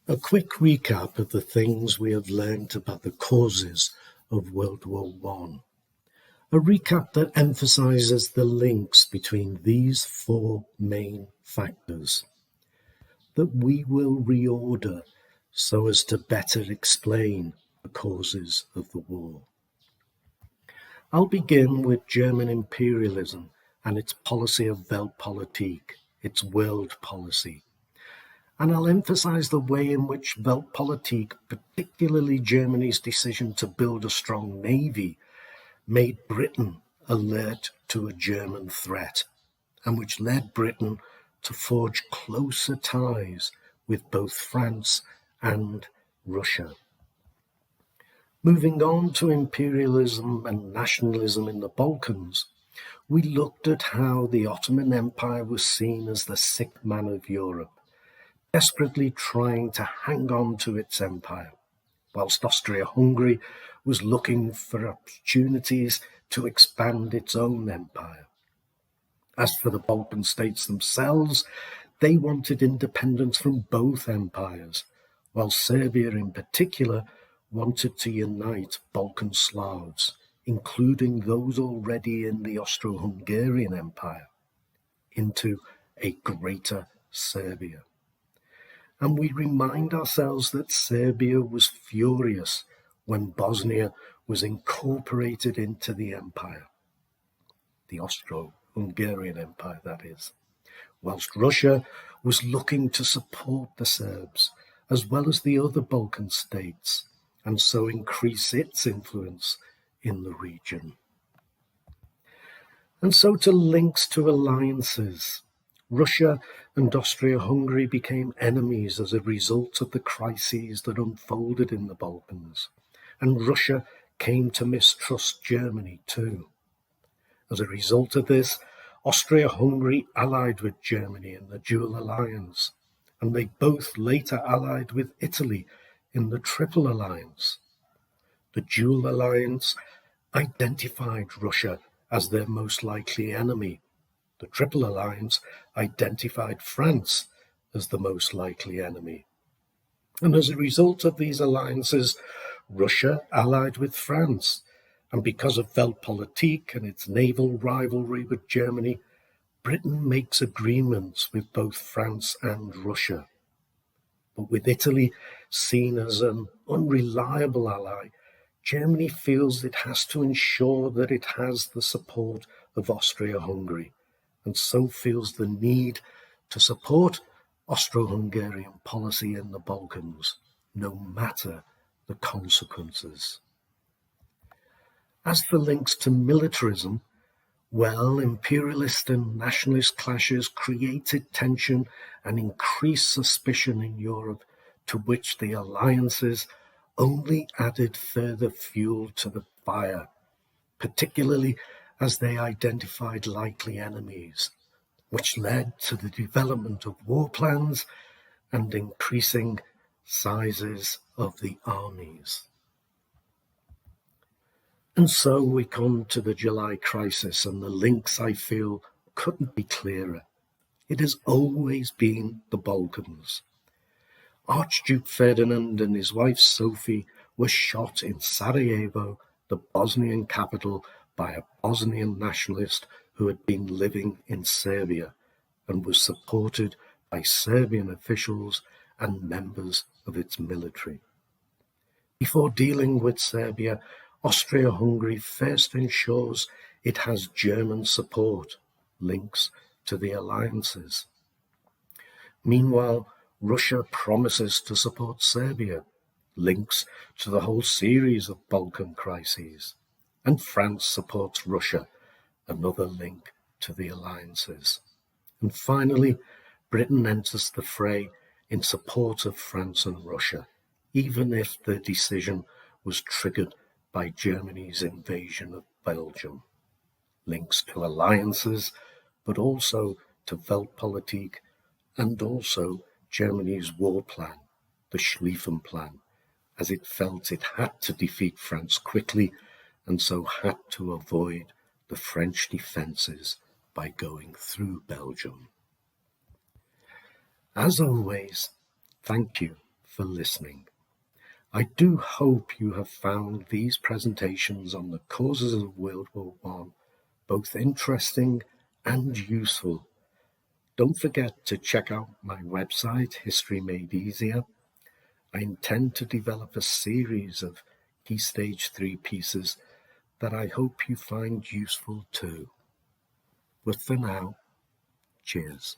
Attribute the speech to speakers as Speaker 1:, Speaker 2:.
Speaker 1: A quick recap of the things we have learned about the causes of World War I. A recap that emphasizes the links between these four main factors that we will reorder so as to better explain the causes of the war. I'll begin with German imperialism and its policy of Weltpolitik, its world policy. And I'll emphasize the way in which Weltpolitik, particularly Germany's decision to build a strong navy, made Britain alert to a German threat, and which led Britain to forge closer ties with both France and Russia. Moving on to imperialism and nationalism in the Balkans, we looked at how the Ottoman Empire was seen as the sick man of Europe, desperately trying to hang on to its empire, whilst Austria-Hungary was looking for opportunities to expand its own empire. As for the Balkan states themselves, they wanted independence from both empires, while Serbia in particular wanted to unite Balkan Slavs, including those already in the Austro-Hungarian Empire, into a greater Serbia. And we remind ourselves that Serbia was furious when Bosnia was incorporated into the empire, the Austro-Hungarian Empire, that is, whilst Russia was looking to support the Serbs, as well as the other Balkan states, and so increase its influence in the region. And so to links to alliances. Russia and Austria-Hungary became enemies as a result of the crises that unfolded in the Balkans, and Russia came to mistrust Germany too. As a result of this, Austria-Hungary allied with Germany in the Dual Alliance, and they both later allied with Italy in the Triple Alliance. The Dual Alliance identified Russia as their most likely enemy. The Triple Alliance identified France as the most likely enemy. And as a result of these alliances, Russia allied with France, and because of Weltpolitik and its naval rivalry with Germany, Britain makes agreements with both France and Russia. But with Italy seen as an unreliable ally, Germany feels it has to ensure that it has the support of Austria-Hungary, and so feels the need to support Austro-Hungarian policy in the Balkans, no matter the consequences. As for links to militarism, well, imperialist and nationalist clashes created tension and increased suspicion in Europe, to which the alliances only added further fuel to the fire, particularly as they identified likely enemies, which led to the development of war plans and increasing sizes of the armies. And so we come to the July crisis, and the links, I feel, couldn't be clearer. It has always been the Balkans. Archduke Ferdinand and his wife Sophie were shot in Sarajevo, the Bosnian capital, by a Bosnian nationalist who had been living in Serbia and was supported by Serbian officials and members of its military. Before dealing with Serbia, Austria-Hungary first ensures it has German support, links to the alliances. Meanwhile, Russia promises to support Serbia, links to the whole series of Balkan crises. And France supports Russia, another link to the alliances. And finally, Britain enters the fray in support of France and Russia, even if the decision was triggered by Germany's invasion of Belgium. Links to alliances, but also to Weltpolitik, and also Germany's war plan, the Schlieffen Plan, as it felt it had to defeat France quickly and so had to avoid the French defences by going through Belgium. As always, thank you for listening. I do hope you have found these presentations on the causes of World War I both interesting and useful. Don't forget to check out my website, History Made Easier. I intend to develop a series of Key Stage 3 pieces that I hope you find useful too. But for now, cheers.